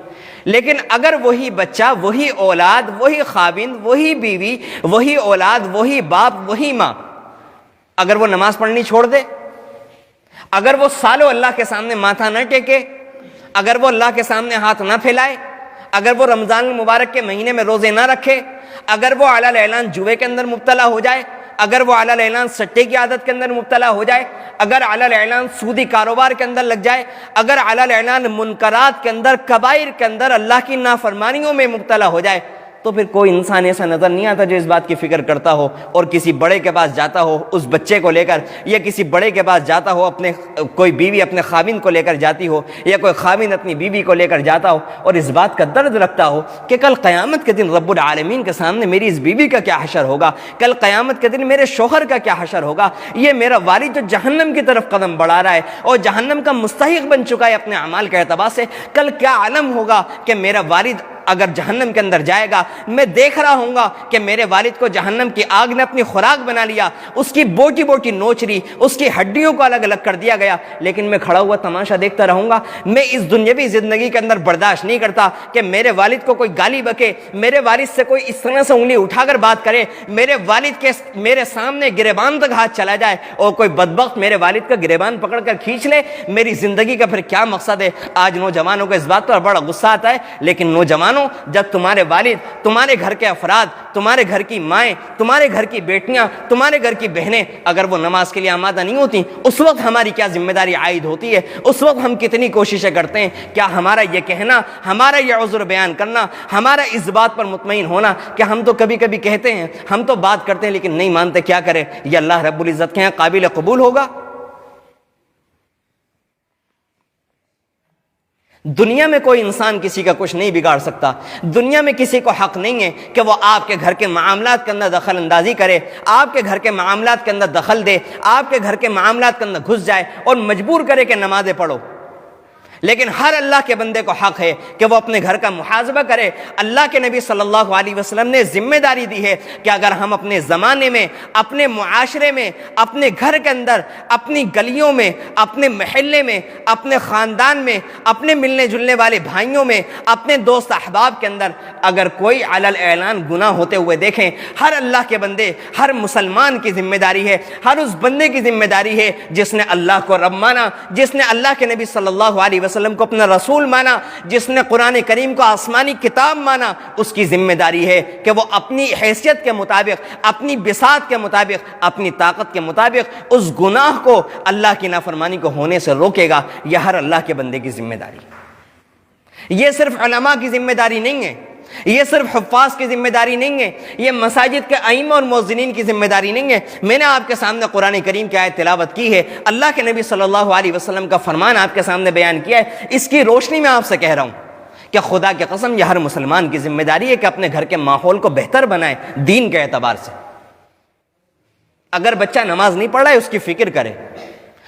Speaker 1: لیکن اگر وہی بچہ، وہی اولاد، وہی خاوند، وہی بیوی، وہی اولاد، وہی باپ، وہی ماں، اگر وہ نماز پڑھنی چھوڑ دے، اگر وہ سالوں اللہ کے سامنے ماتھا نہ ٹیکے، اگر وہ اللہ کے سامنے ہاتھ نہ پھیلائے، اگر وہ رمضان المبارک کے مہینے میں روزے نہ رکھے، اگر وہ علی الاعلان جوئے کے اندر مبتلا ہو جائے، اگر وہ علی الاعلان سٹے کی عادت کے اندر مبتلا ہو جائے، اگر علی الاعلان سودی کاروبار کے اندر لگ جائے، اگر علی الاعلان منکرات کے اندر، کبائر کے اندر، اللہ کی نافرمانیوں میں مبتلا ہو جائے، تو پھر کوئی انسان ایسا نظر نہیں آتا جو اس بات کی فکر کرتا ہو اور کسی بڑے کے پاس جاتا ہو اس بچے کو لے کر، یا کسی بڑے کے پاس جاتا ہو اپنے کوئی بیوی اپنے خاوند کو لے کر جاتی ہو، یا کوئی خاوند اپنی بیوی کو لے کر جاتا ہو اور اس بات کا درد رکھتا ہو کہ کل قیامت کے دن رب العالمین کے سامنے میری اس بیوی کا کیا حشر ہوگا، کل قیامت کے دن میرے شوہر کا کیا حشر ہوگا، یہ میرا والد جو جہنم کی طرف قدم بڑھا رہا ہے اور جہنم کا مستحق بن چکا ہے اپنے اعمال کے اعتبار سے، کل کیا عالم ہوگا کہ میرا والد اگر جہنم کے اندر جائے گا، میں دیکھ رہا ہوں گا کہ میرے والد کو جہنم کی آگ نے اپنی خوراک بنا لیا، اس کی بوٹی بوٹی نوچ لی، اس کی ہڈیوں کو الگ الگ کر دیا گیا، لیکن میں کھڑا ہوا تماشا دیکھتا رہوں گا۔ میں اس دنیاوی زندگی کے اندر برداشت نہیں کرتا کہ میرے والد کو کوئی گالی بکے، میرے والد سے کوئی اس طرح سے انگلی اٹھا کر بات کرے، میرے والد کے میرے سامنے گریبان تک ہاتھ چلا جائے اور کوئی بدبخت میرے والد کا گریبان پکڑ کر کھینچ لے۔ میری زندگی کا پھر کیا مقصد ہے؟ آج نوجوانوں کو اس بات پر بڑا غصہ آتا ہے، لیکن نوجوانوں، جب تمہارے والد، تمہارے گھر کے افراد، تمہارے گھر کی مائیں، تمہارے گھر کی بیٹیاں، تمہارے گھر کی بہنیں اگر وہ نماز کے لیے آمادہ نہیں ہوتی، اس وقت ہماری کیا ذمہ داری عائد ہوتی ہے؟ اس وقت ہم کتنی کوششیں کرتے ہیں؟ کیا ہمارا یہ کہنا، ہمارا یہ عذر بیان کرنا، ہمارا اس بات پر مطمئن ہونا کہ ہم تو کبھی کبھی کہتے ہیں، ہم تو بات کرتے ہیں لیکن نہیں مانتے، کیا کریں؟ یہ اللہ رب العزت کے یہاں قابل قبول ہوگا؟ دنیا میں کوئی انسان کسی کا کچھ نہیں بگاڑ سکتا، دنیا میں کسی کو حق نہیں ہے کہ وہ آپ کے گھر کے معاملات کے اندر دخل اندازی کرے، آپ کے گھر کے معاملات کے اندر دخل دے، آپ کے گھر کے معاملات کے اندر گھس جائے اور مجبور کرے کہ نمازیں پڑھو۔ لیکن ہر اللہ کے بندے کو حق ہے کہ وہ اپنے گھر کا محاسبہ کرے۔ اللہ کے نبی صلی اللہ علیہ وسلم نے ذمہ داری دی ہے کہ اگر ہم اپنے زمانے میں، اپنے معاشرے میں، اپنے گھر کے اندر، اپنی گلیوں میں، اپنے محلے میں، اپنے خاندان میں، اپنے ملنے جلنے والے بھائیوں میں، اپنے دوست احباب کے اندر اگر کوئی علی الاعلان گناہ ہوتے ہوئے دیکھیں، ہر اللہ کے بندے، ہر مسلمان کی ذمہ داری ہے، ہر اس بندے کی ذمہ داری ہے جس نے اللہ کو رب مانا، جس نے اللہ کے نبی صلی اللہ علیہ وسلم کو اپنا رسول مانا، جس نے قرآن کریم کو آسمانی کتاب مانا، اس کی ذمہ داری ہے کہ وہ اپنی حیثیت کے مطابق، اپنی بساط کے مطابق، اپنی طاقت کے مطابق اس گناہ کو، اللہ کی نافرمانی کو ہونے سے روکے گا۔ یہ ہر اللہ کے بندے کی ذمہ داری ہے۔ یہ صرف علماء کی ذمہ داری نہیں ہے، یہ صرف حفاظ کی ذمہ داری نہیں ہے، یہ مساجد کے ائمہ اور مؤذنین کی ذمہ داری نہیں ہے۔ میں نے آپ کے سامنے قرآن کریم کی آیت تلاوت کی ہے، اللہ کے نبی صلی اللہ علیہ وسلم کا فرمان آپ کے سامنے بیان کیا ہے، اس کی روشنی میں آپ سے کہہ رہا ہوں کہ خدا کی قسم یہ ہر مسلمان کی ذمہ داری ہے کہ اپنے گھر کے ماحول کو بہتر بنائے دین کے اعتبار سے۔ اگر بچہ نماز نہیں پڑھ رہا ہے اس کی فکر کرے،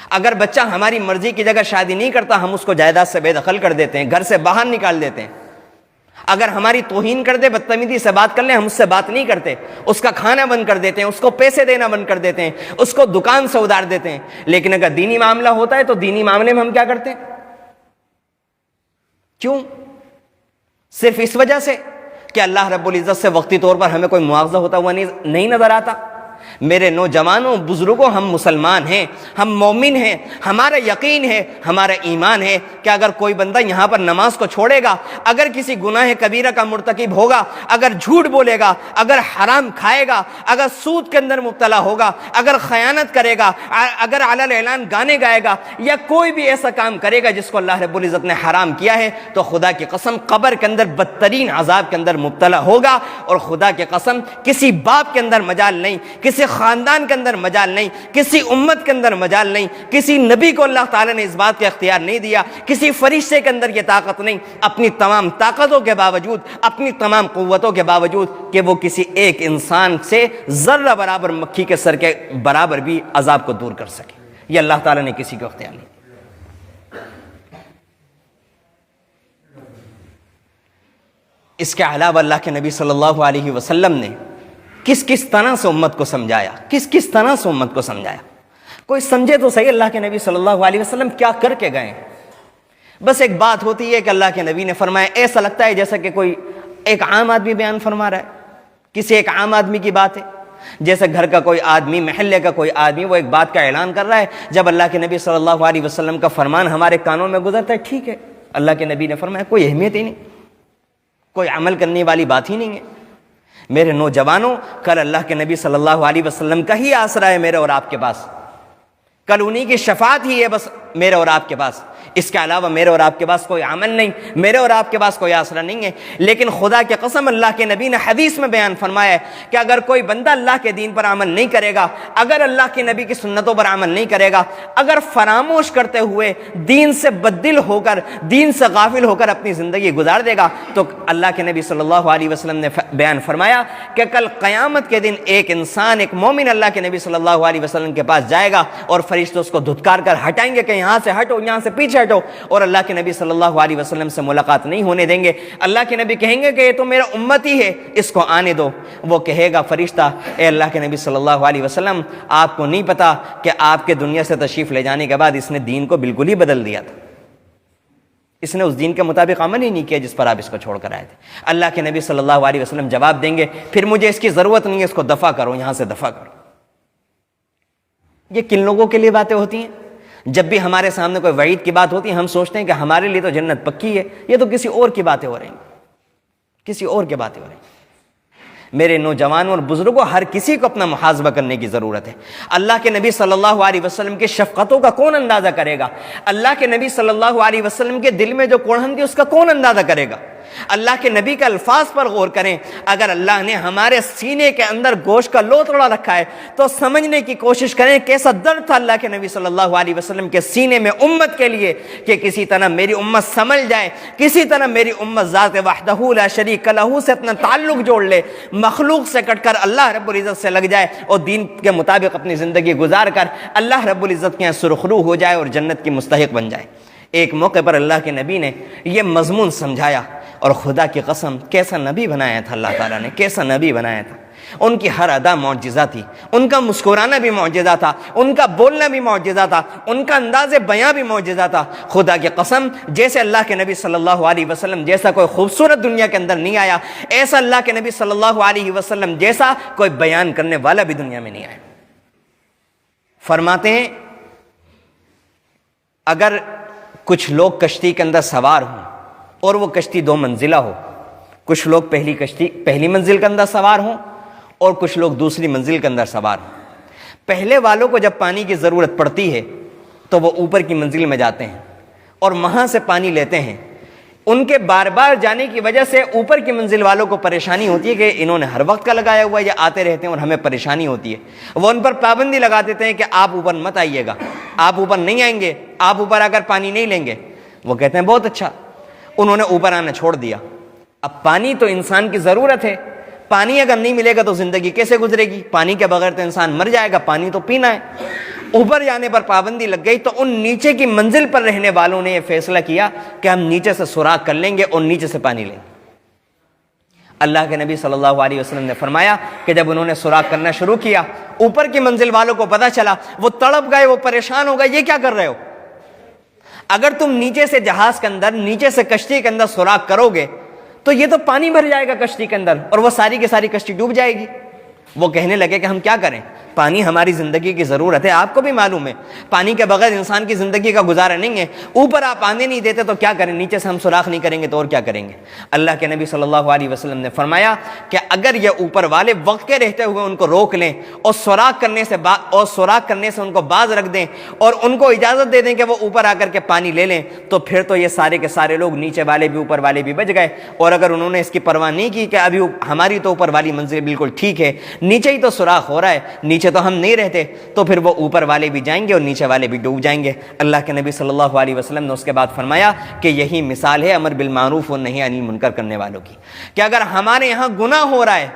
Speaker 1: اگر بچہ ہماری مرضی کی جگہ شادی نہیں کرتا ہم اس کو جائیداد سے بے دخل کر دیتے ہیں، گھر سے باہر نکال دیتے ہیں، اگر ہماری توہین کر دے، بدتمیزی سے بات کر لیں، ہم اس سے بات نہیں کرتے، اس کا کھانا بند کر دیتے ہیں، اس کو پیسے دینا بند کر دیتے ہیں، اس کو دکان سے ادار دیتے ہیں۔ لیکن اگر دینی معاملہ ہوتا ہے تو دینی معاملے میں ہم کیا کرتے ہیں؟ کیوں؟ صرف اس وجہ سے کہ اللہ رب العزت سے وقتی طور پر ہمیں کوئی معاوضہ ہوتا ہوا نہیں نظر آتا۔ میرے نوجوانوں، بزرگوں، ہم مسلمان ہیں، ہم مومن ہیں، ہمارا یقین ہے، ہمارا ایمان ہے کہ اگر کوئی بندہ یہاں پر نماز کو چھوڑے گا، اگر کسی گناہ کبیرہ کا مرتکب ہوگا، اگر جھوٹ بولے گا، اگر حرام کھائے گا، اگر سود کے اندر مبتلا ہوگا، اگر خیانت کرے گا، اگر علی الاعلان گانے گائے گا، یا کوئی بھی ایسا کام کرے گا جس کو اللہ رب العزت نے حرام کیا ہے، تو خدا کی قسم قبر کے اندر بدترین عذاب کے اندر مبتلا ہوگا۔ اور خدا کی قسم کسی باپ کے اندر مجال نہیں، کسی خاندان کے اندر مجال نہیں، کسی امت کے اندر مجال نہیں، کسی نبی کو اللہ تعالیٰ نے اس بات کا اختیار نہیں دیا، کسی فرشتے کے اندر یہ طاقت نہیں، اپنی تمام طاقتوں کے باوجود، اپنی تمام قوتوں کے باوجود، کہ وہ کسی ایک انسان سے ذرہ برابر مکھی کے سر کے برابر بھی عذاب کو دور کر سکے۔ یہ اللہ تعالیٰ نے کسی کو اختیار نہیں دیا۔ اس کے علاوہ اللہ کے نبی صلی اللہ علیہ وسلم نے کس طرح سے امت کو سمجھایا، کس طرح سے امت کو سمجھایا۔ کوئی سمجھے تو صحیح اللہ کے نبی صلی اللہ علیہ وسلم کیا کر کے گئے۔ بس ایک بات ہوتی ہے کہ اللہ کے نبی نے فرمایا، ایسا لگتا ہے جیسا کہ کوئی ایک عام آدمی بیان فرما رہا ہے، کسی ایک عام آدمی کی بات ہے، جیسے گھر کا کوئی آدمی، محلے کا کوئی آدمی وہ ایک بات کا اعلان کر رہا ہے، جب اللہ کے نبی صلی اللہ علیہ وسلم کا فرمان ہمارے کانوں میں گزرتا ہے، ٹھیک ہے، اللہ کے نبی نے فرمایا، کوئی اہمیت ہی نہیں، کوئی عمل کرنے والی بات ہی نہیں ہے۔ میرے نوجوانوں، کل اللہ کے نبی صلی اللہ علیہ وسلم کا ہی آسرا ہے میرے اور آپ کے پاس، کل انہی کی شفاعت ہی ہے بس میرے اور آپ کے پاس۔ اس کے علاوہ میرے اور آپ کے پاس کوئی عمل نہیں، میرے اور آپ کے پاس کوئی آسرا نہیں ہے۔ لیکن خدا کی قسم اللہ کے نبی نے حدیث میں بیان فرمایا ہے کہ اگر کوئی بندہ اللہ کے دین پر عمل نہیں کرے گا، اگر اللہ کے نبی کی سنتوں پر عمل نہیں کرے گا، اگر فراموش کرتے ہوئے دین سے بددل ہو کر، دین سے غافل ہو کر اپنی زندگی گزار دے گا، تو اللہ کے نبی صلی اللہ علیہ وسلم نے بیان فرمایا کہ کل قیامت کے دن ایک انسان، ایک مومن اللہ کے نبی صلی اللہ علیہ وسلم کے پاس جائے گا اور فرشتے اس کو دھتکار کر ہٹائیں گے کہ یہاں سے ہٹو، یہاں سے پیچھے ہٹو، اور اللہ کے نبی صلی اللہ علیہ وسلم سے ملاقات نہیں ہونے دیں گے۔ اللہ کے نبی کہیں گے کہ یہ تو میرا امتی ہے، اس کو آنے دو۔ وہ کہے گا فرشتہ، اے اللہ کے نبی صلی اللہ علیہ وسلم، آپ کو نہیں پتا کہ آپ کے دنیا سے تشریف لے جانے کے بعد اس نے دین کو بالکل ہی بدل دیا تھا، اس نے اس دین کے مطابق عمل ہی نہیں کیا جس پر آپ اس کو چھوڑ کر آئے تھے۔ اللہ کے نبی صلی اللہ علیہ وسلم جواب دیں گے، پھر مجھے اس کی ضرورت نہیں ہے، اس کو دفع کرو، یہاں سے دفع کرو۔ یہ کن لوگوں کے لیے باتیں ہوتی ہیں؟ جب بھی ہمارے سامنے کوئی وعید کی بات ہوتی ہے ہم سوچتے ہیں کہ ہمارے لیے تو جنت پکی ہے، یہ تو کسی اور کی باتیں ہو رہی ہیں، کسی اور کی باتیں ہو رہی ہیں۔ میرے نوجوانوں اور بزرگوں، ہر کسی کو اپنا محاسبہ کرنے کی ضرورت ہے۔ اللہ کے نبی صلی اللہ علیہ وسلم کے شفقتوں کا کون اندازہ کرے گا؟ اللہ کے نبی صلی اللہ علیہ وسلم کے دل میں جو کوڑھن تھی اس کا کون اندازہ کرے گا؟ اللہ کے نبی کے الفاظ پر غور کریں۔ اگر اللہ نے ہمارے سینے کے اندر گوشت کا لوتھڑا رکھا ہے تو سمجھنے کی کوشش کریں کیسا درد تھا اللہ کے نبی صلی اللہ علیہ وسلم کے سینے میں امت کے لیے، کہ کسی طرح میری امت سمجھ جائے، کسی طرح میری امت ذات وحدہ لا شریک لہ سے اپنا تعلق جوڑ لے، مخلوق سے کٹ کر اللہ رب العزت سے لگ جائے اور دین کے مطابق اپنی زندگی گزار کر اللہ رب العزت کے یہاں سرخرو ہو جائے اور جنت کی مستحق بن جائے۔ ایک موقع پر اللہ کے نبی نے یہ مضمون سمجھایا، اور خدا کی قسم کیسا نبی بنایا تھا اللہ تعالیٰ نے، کیسا نبی بنایا تھا۔ ان کی ہر ادا معجزہ تھی، ان کا مسکرانا بھی معجزہ تھا، ان کا بولنا بھی معجزہ تھا، ان کا انداز بیاں بھی معجزہ تھا۔ خدا کی قسم جیسے اللہ کے نبی صلی اللہ علیہ وسلم جیسا کوئی خوبصورت دنیا کے اندر نہیں آیا، ایسا اللہ کے نبی صلی اللہ علیہ وسلم جیسا کوئی بیان کرنے والا بھی دنیا میں نہیں آیا۔ فرماتے ہیں اگر کچھ لوگ کشتی کے اندر سوار ہوں اور وہ کشتی 2 منزلہ ہو، کچھ لوگ پہلی منزل کے اندر سوار ہوں اور کچھ لوگ دوسری منزل کے اندر سوار ہوں۔ پہلے والوں کو جب پانی کی ضرورت پڑتی ہے تو وہ اوپر کی منزل میں جاتے ہیں اور وہاں سے پانی لیتے ہیں۔ ان کے بار بار جانے کی وجہ سے اوپر کی منزل والوں کو پریشانی ہوتی ہے کہ انہوں نے ہر وقت کا لگایا ہوا ہے، یہ آتے رہتے ہیں اور ہمیں پریشانی ہوتی ہے۔ وہ ان پر پابندی لگا دیتے ہیں کہ آپ اوپر مت آئیے گا، آپ اوپر نہیں آئیں گے، آپ اوپر آ کر پانی نہیں لیں گے۔ وہ کہتے ہیں بہت اچھا، انہوں نے اوپر آنا چھوڑ دیا۔ اب پانی تو انسان کی ضرورت ہے، پانی اگر نہیں ملے گا تو زندگی کیسے گزرے گی؟ پانی کے بغیر تو انسان مر جائے گا، پانی تو پینا ہے۔ اوپر جانے پر پابندی لگ گئی تو ان نیچے کی منزل پر رہنے والوں نے یہ فیصلہ کیا کہ ہم نیچے سے سوراخ کر لیں گے اور نیچے سے پانی لیں گے۔ اللہ کے نبی صلی اللہ علیہ وسلم نے فرمایا کہ جب انہوں نے سوراخ کرنا شروع کیا، اوپر کی منزل والوں کو پتہ چلا، وہ تڑپ گئے، وہ پریشان ہو گئے، یہ کیا کر رہے ہو؟ اگر تم نیچے سے جہاز کے اندر، نیچے سے کشتی کے اندر سوراخ کرو گے تو یہ تو پانی بھر جائے گا کشتی کے اندر اور وہ ساری کی ساری کشتی ڈوب جائے گی۔ وہ کہنے لگے کہ ہم کیا کریں، پانی ہماری زندگی کی ضرورت ہے، آپ کو بھی معلوم ہے پانی کے بغیر انسان کی زندگی کا گزارا نہیں ہے، اوپر آپ آنے نہیں دیتے تو کیا کریں، نیچے سے ہم سوراخ نہیں کریں گے تو اور کیا کریں گے۔ اللہ کے نبی صلی اللہ علیہ وسلم نے فرمایا کہ اگر یہ اوپر والے وقت کے رہتے ہوئے ان کو روک لیں اور سوراخ کرنے سے ان کو باز رکھ دیں اور ان کو اجازت دے دیں کہ وہ اوپر آ کر کے پانی لے لیں، تو پھر تو یہ سارے کے سارے لوگ، نیچے والے بھی اوپر والے بھی بچ گئے۔ اور اگر انہوں نے اس کی پرواہ نہیں کی کہ ابھی ہماری تو اوپر والی منزل بالکل ٹھیک ہے، نیچے ہی تو سوراخ ہو رہا ہے، نیچے تو ہم نہیں رہتے، تو پھر وہ اوپر والے بھی جائیں گے اور نیچے والے بھی ڈوب جائیں گے۔ اللہ کے نبی صلی اللہ علیہ وسلم نے اس کے بعد فرمایا کہ یہی مثال ہے امر بالمعروف و نہی عن المنکر کرنے والوں کی، کہ اگر ہمارے یہاں گناہ ہو رہا ہے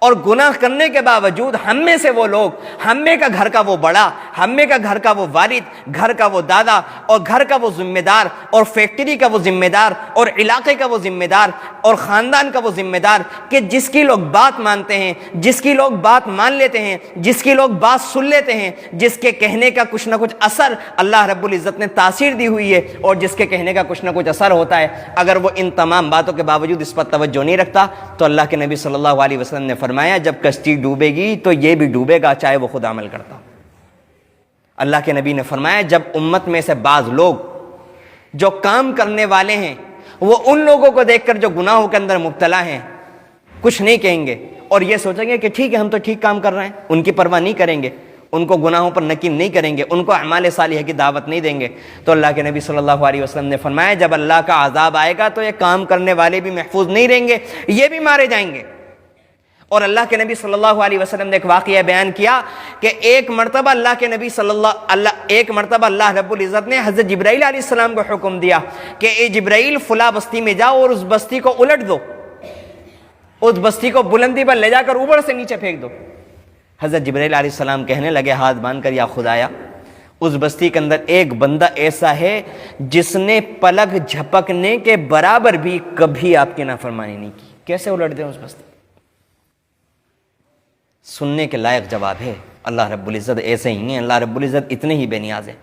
Speaker 1: اور گناہ کرنے کے باوجود ہم میں سے وہ لوگ، ہم میں کا گھر کا وہ بڑا، ہم میں کا گھر کا وہ والد، گھر کا وہ دادا اور گھر کا وہ ذمہ دار اور فیکٹری کا وہ ذمہ دار اور علاقے کا وہ ذمہ دار اور خاندان کا وہ ذمہ دار، کہ جس کی لوگ بات مانتے ہیں، جس کی لوگ بات مان لیتے ہیں، جس کی لوگ بات سن لیتے ہیں، جس کے کہنے کا کچھ نہ کچھ اثر اللہ رب العزت نے تاثیر دی ہوئی ہے اور جس کے کہنے کا کچھ نہ کچھ اثر ہوتا ہے، اگر وہ ان تمام باتوں کے باوجود اس پر توجہ نہیں رکھتا تو اللہ کے نبی صلی اللہ علیہ وسلم نے فرمایا جب کشتی ڈوبے گی تو یہ بھی ڈوبے گا چاہے وہ خود عمل کرتا ہو۔ اللہ کے نبی نے فرمایا جب امت میں سے بعض لوگ جو کام کرنے والے ہیں وہ ان لوگوں کو دیکھ کر جو گناہوں کے اندر مبتلا ہیں کچھ نہیں کہیں گے اور یہ سوچیں گے کہ ٹھیک ہے ہم تو ٹھیک کام کر رہے ہیں، ان کی پرواہ نہیں کریں گے، ان کو گناہوں پر نکیم نہیں کریں گے، ان کو اعمال صالحہ کی دعوت نہیں دیں گے، تو اللہ کے نبی صلی اللہ علیہ وسلم نے فرمایا جب اللہ کا عذاب آئے گا تو یہ کام کرنے والے بھی محفوظ نہیں رہیں گے، یہ بھی مارے جائیں گے۔ اور اللہ کے نبی صلی اللہ علیہ وسلم نے ایک واقعہ بیان کیا کہ ایک مرتبہ اللہ رب العزت نے حضرت جبرائیل علیہ السلام کو حکم دیا کہ اے جبرائیل فلاں بستی میں جاؤ اور اس بستی کو الٹ دو، اس بستی کو بلندی پر لے جا کر اوپر سے نیچے پھینک دو۔ حضرت جبرائیل علیہ السلام کہنے لگے ہاتھ باندھ کر یا خدایا اس بستی کے اندر ایک بندہ ایسا ہے جس نے پلک جھپکنے کے برابر بھی کبھی آپ کی نافرمانی نہیں کی، کیسے الٹ دیں اس بستی؟ سننے کے لائق جواب ہے۔ اللہ رب العزت ایسے ہی ہیں، اللہ رب العزت اتنے ہی بے نیاز ہیں۔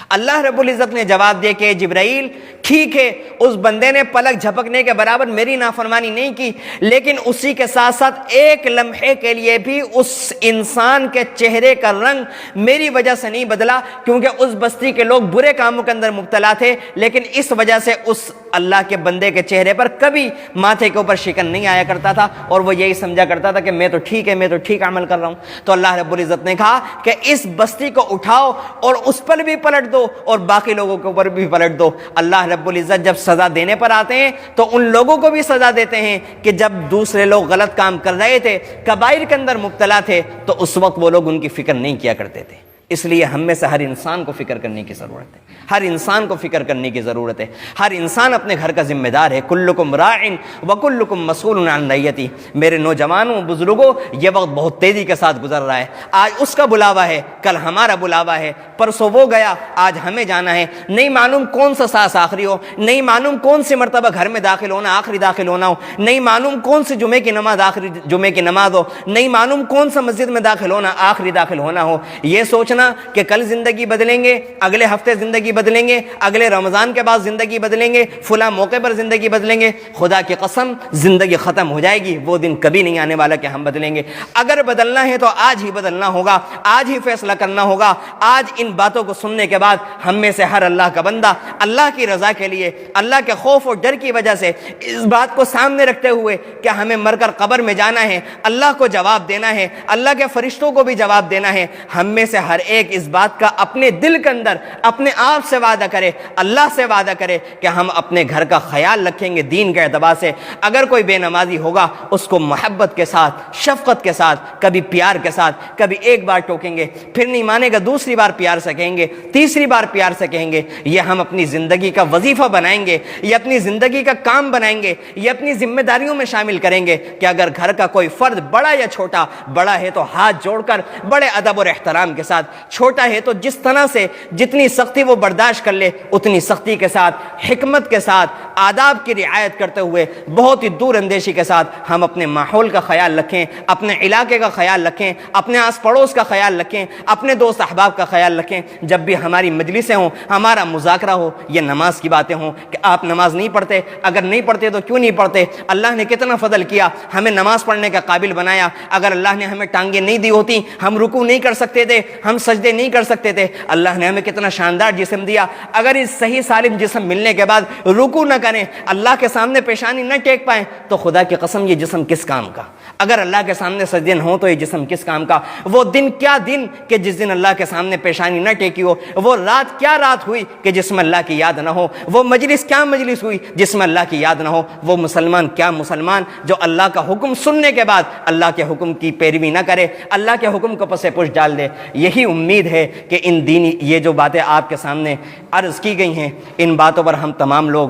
Speaker 1: اللہ رب العزت نے جواب دے کہ جبرائیل ٹھیک ہے اس بندے نے پلک جھپکنے کے برابر میری نافرمانی نہیں کی، لیکن اسی کے ساتھ ساتھ ایک لمحے کے لیے بھی اس انسان کے چہرے کا رنگ میری وجہ سے نہیں بدلا، کیونکہ اس بستی کے لوگ برے کاموں کے اندر مبتلا تھے، لیکن اس وجہ سے اس اللہ کے بندے کے چہرے پر کبھی ماتھے کے اوپر شکن نہیں آیا کرتا تھا، اور وہ یہی سمجھا کرتا تھا کہ میں تو ٹھیک عمل کر رہا ہوں۔ تو اللہ رب العزت نے کہا کہ اس بستی کو اٹھاؤ اور اس پر بھی پلٹ دو اور باقی لوگوں کے اوپر بھی پلٹ دو۔ اللہ رب العزت جب سزا دینے پر آتے ہیں تو ان لوگوں کو بھی سزا دیتے ہیں کہ جب دوسرے لوگ غلط کام کر رہے تھے، کبائر کے اندر مبتلا تھے، تو اس وقت وہ لوگ ان کی فکر نہیں کیا کرتے تھے۔ اس لیے ہم میں سے ہر انسان کو فکر کرنے کی ضرورت ہے، ہر انسان کو فکر کرنے کی ضرورت ہے۔ ہر انسان اپنے گھر کا ذمہ دار ہے۔ کلکم راع وکلکم مسئول عن رعیتہ۔ میرے نوجوانوں بزرگوں، یہ وقت بہت تیزی کے ساتھ گزر رہا ہے۔ آج اس کا بلاوا ہے، کل ہمارا بلاوا ہے، پرسوں وہ گیا، آج ہمیں جانا ہے۔ نہیں معلوم کون سا ساس آخری ہو، نہیں معلوم کون سی مرتبہ گھر میں داخل ہونا آخری داخل ہونا ہو، نہیں معلوم کون سی جمعے کی نماز آخری جمعے کی نماز ہو، نہیں معلوم کون سا مسجد میں داخل ہونا آخری داخل ہونا ہو۔ یہ سوچنا کہ کل زندگی بدلیں گے، اگلے ہفتے زندگی بدلیں گے، اگلے رمضان کے بعد زندگی بدلیں گے، فلاں موقع پر زندگی بدلیں گے، خدا کی قسم زندگی ختم ہو جائے گی، وہ دن کبھی نہیں آنے والا کہ ہم بدلیں گے۔ اگر بدلنا ہے تو آج ہی بدلنا ہوگا، آج ہی فیصلہ کرنا ہوگا۔ آج ان باتوں کو سننے کے بعد ہم میں سے ہر اللہ کا بندہ اللہ کی رضا کے لیے، اللہ کے خوف اور ڈر کی وجہ سے اس بات کو سامنے رکھتے ہوئے کہ ہمیں مر کر قبر میں جانا ہے، اللہ کو جواب دینا ہے، اللہ کے فرشتوں کو بھی جواب دینا ہے، ہم میں سے ہر ایک اس بات کا اپنے دل کے اندر اپنے آپ سے وعدہ کرے، اللہ سے وعدہ کرے کہ ہم اپنے گھر کا خیال رکھیں گے دین کے اعتبار سے۔ اگر کوئی بے نمازی ہوگا اس کو محبت کے ساتھ، شفقت کے ساتھ، کبھی پیار کے ساتھ، کبھی ایک بار ٹوکیں گے، پھر نہیں مانے گا دوسری بار پیار سے کہیں گے، تیسری بار پیار سے کہیں گے۔ یہ ہم اپنی زندگی کا وظیفہ بنائیں گے، یہ اپنی زندگی کا کام بنائیں گے، یہ اپنی ذمہ داریوں میں شامل کریں گے کہ اگر گھر کا کوئی فرد بڑا یا چھوٹا، بڑا ہے تو ہاتھ جوڑ کر بڑے ادب اور احترام کے ساتھ، چھوٹا ہے تو جس طرح سے جتنی سختی وہ برداشت کر لے اتنی سختی کے ساتھ، حکمت کے ساتھ، آداب کی رعایت کرتے ہوئے، بہت ہی دور اندیشی کے ساتھ ہم اپنے ماحول کا خیال رکھیں، اپنے علاقے کا خیال رکھیں، اپنے آس پڑوس کا خیال رکھیں، اپنے دوست احباب کا خیال رکھیں۔ جب بھی ہماری مجلسیں ہوں، ہمارا مذاکرہ ہو، یہ نماز کی باتیں ہوں کہ آپ نماز نہیں پڑھتے، اگر نہیں پڑھتے تو کیوں نہیں پڑھتے؟ اللہ نے کتنا فضل کیا، ہمیں نماز پڑھنے کا قابل بنایا۔ اگر اللہ نے ہمیں ٹانگیں نہیں دی ہوتی، ہم رکوع نہیں کر سکتے تھے، ہم سجدے نہیں کر سکتے تھے۔ اللہ نے ہمیں کتنا شاندار جسم دیا، اگر اس صحیح سالم جسم ملنے کے بعد رکوع نہ کریں، اللہ کے سامنے پیشانی نہ ٹیک پائیں، تو خدا کی قسم یہ جسم کس کام کا؟ اگر اللہ کے سامنے سجدے نہ ہوں تو یہ جسم کس کام کا؟ وہ دن کیا دن کہ جس دن اللہ کے سامنے پیشانی نہ ٹیکی ہو، وہ رات کیا رات ہوئی کہ جس میں اللہ کی یاد نہ ہو، وہ مجلس کیا مجلس ہوئی جس میں اللہ کی یاد نہ ہو، وہ مسلمان کیا مسلمان جو اللہ کا حکم سننے کے بعد اللہ کے حکم کی پیروی نہ کرے، اللہ کے حکم کو پس پش ڈال دے۔ یہی امید ہے کہ ان دینی یہ جو باتیں آپ کے سامنے عرض کی گئی ہیں، ان باتوں پر ہم تمام لوگ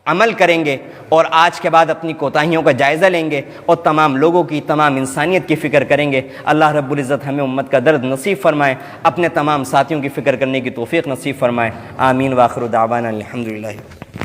Speaker 1: عمل کریں گے اور آج کے بعد اپنی کوتاہیوں کا جائزہ لیں گے اور تمام لوگوں کی، تمام انسانیت کی فکر کریں گے۔ اللہ رب العزت ہمیں امت کا درد نصیب فرمائے، اپنے تمام ساتھیوں کی فکر کرنے کی توفیق نصیب فرمائے۔ آمین۔ وآخر دعوانا الحمدللہ۔